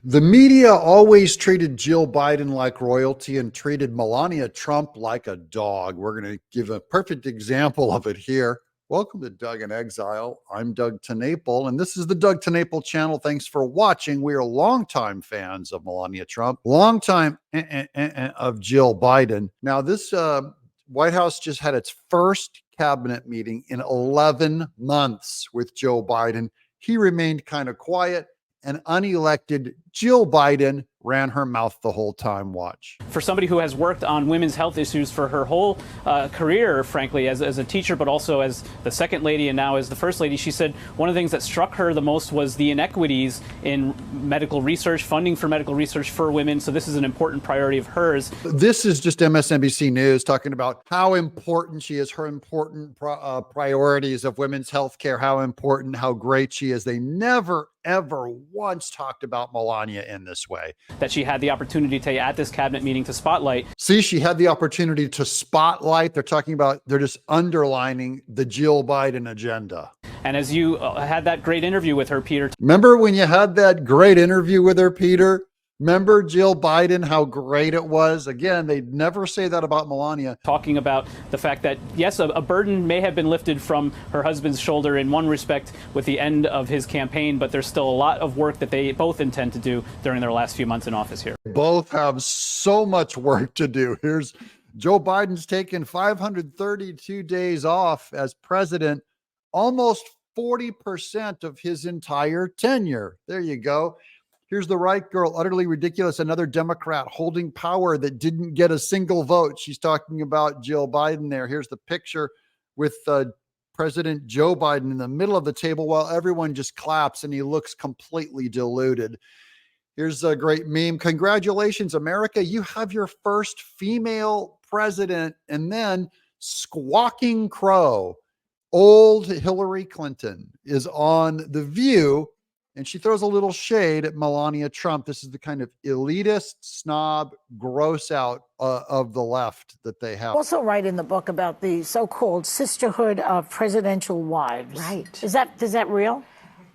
The media always treated Jill Biden like royalty and treated Melania Trump like a dog. We're going to give a perfect example of it here. Welcome to Doug in Exile. I'm Doug TenNapel, and this is the Doug TenNapel channel. Thanks for watching. We are longtime fans of Melania Trump, longtime of Jill Biden. Now, this White House just had its first cabinet meeting in 11 months with Joe Biden. He remained kind of quiet, and unelected Jill Biden ran her mouth the whole time. Watch. For somebody who has worked on women's health issues for her whole career, frankly, as a teacher, but also as the second lady and now as the first lady, she said one of the things that struck her the most was the inequities in medical research, funding for medical research for women. So this is an important priority of hers. This is just MSNBC News talking about how important she is, her important priorities of women's health care, how important, how great she is. They never, ever once talked about Melania in this way. That she had the opportunity to, at this cabinet meeting, to spotlight. See, she had the opportunity to spotlight. They're talking about, they're just underlining the Jill Biden agenda. And as you had that great interview with her, Peter. Remember when you had that great interview with her, Peter? Remember Jill Biden, how great it was? Again, they'd never say that about Melania. Talking about the fact that, yes, a burden may have been lifted from her husband's shoulder in one respect with the end of his campaign, but there's still a lot of work that they both intend to do during their last few months in office here. Both have so much work to do. Here's Joe Biden's taken 532 days off as president, almost 40% of his entire tenure. There you go. Here's the right girl, utterly ridiculous. Another Democrat holding power that didn't get a single vote. She's talking about Jill Biden there. Here's the picture with President Joe Biden in the middle of the table while everyone just claps and he looks completely deluded. Here's a great meme. Congratulations, America. You have your first female president. And then Squawking Crow, old Hillary Clinton, is on The View. And she throws a little shade at Melania Trump. This is the kind of elitist, snob, gross out of the left that they have. Also write in the book about the so-called sisterhood of presidential wives. Right. Is that real?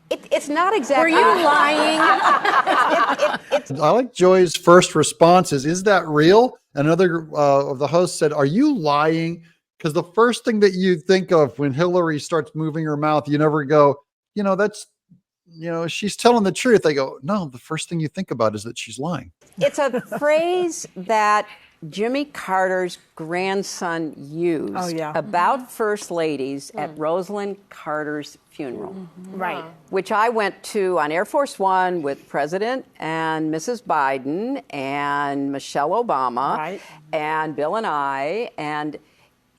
It's not exactly. Were you lying? I like Joy's first response is that real? Another of the hosts said, are you lying? Because the first thing that you think of when Hillary starts moving her mouth, you never go, she's telling the truth. They go, no, the first thing you think about is that she's lying. It's a phrase that Jimmy Carter's grandson used about first ladies at Rosalind Carter's funeral. Right. Which I went to on Air Force One with President and Mrs. Biden and Michelle Obama and Bill and I. And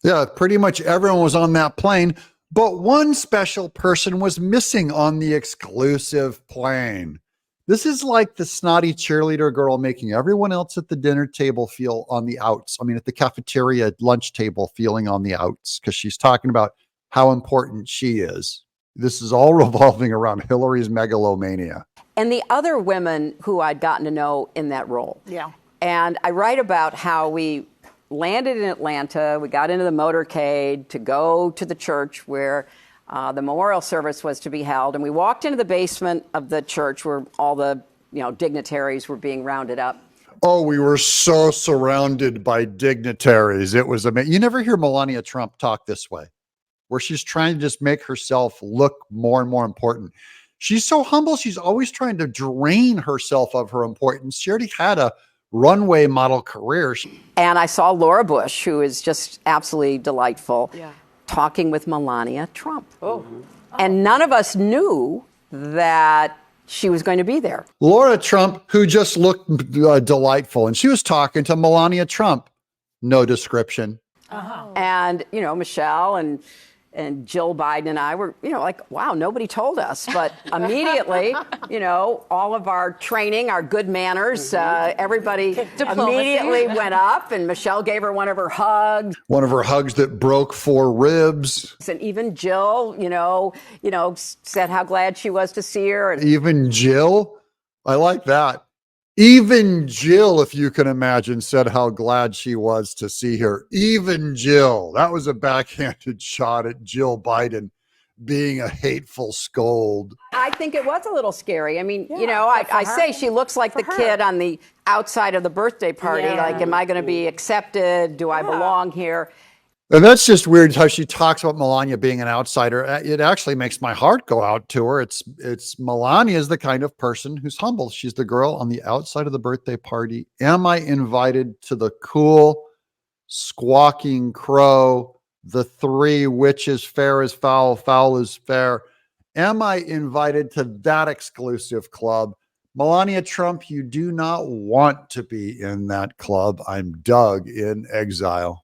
yeah, pretty much everyone was on that plane. But one special person was missing on the exclusive plane. This is like the snotty cheerleader girl making everyone else at the dinner table feel on the outs. I mean, at the cafeteria lunch table feeling on the outs because she's talking about how important she is. This is all revolving around Hillary's megalomania. And the other women who I'd gotten to know in that role. Yeah. And I write about how we landed in Atlanta. We got into the motorcade to go to the church where the memorial service was to be held. And we walked into the basement of the church where all the dignitaries were being rounded up. Oh, we were so surrounded by dignitaries. It was amazing. You never hear Melania Trump talk this way, where she's trying to just make herself look more and more important. She's so humble. She's always trying to drain herself of her importance. She already had a runway model career. And I saw Laura Bush, who is just absolutely delightful, talking with Melania Trump. And none of us knew that she was going to be there. Laura Trump, who just looked delightful, and she was talking to Melania Trump. No description. And, Michelle and Jill Biden and I were, like, wow, nobody told us. But immediately, all of our training, our good manners, everybody immediately went up, and Michelle gave her one of her hugs. One of her hugs that broke 4 ribs. And even Jill, said how glad she was to see her. And even Jill? I like that. Even Jill, if you can imagine, said how glad she was to see her. Even Jill. That was a backhanded shot at Jill Biden. being a hateful scold. I think it was a little scary. I mean, you Yeah, know, but for I her- say she looks like for the her. kid on the outside of the birthday party. Yeah. Like, am I going to be accepted? Do I belong here? And that's just weird how she talks about Melania being an outsider. It actually makes my heart go out to her. It's Melania is the kind of person who's humble. She's the girl on the outside of the birthday party. Am I invited to the cool, squawking crow, the three witches, fair is foul, foul is fair? Am I invited to that exclusive club? Melania Trump, you do not want to be in that club. I'm Doug in Exile.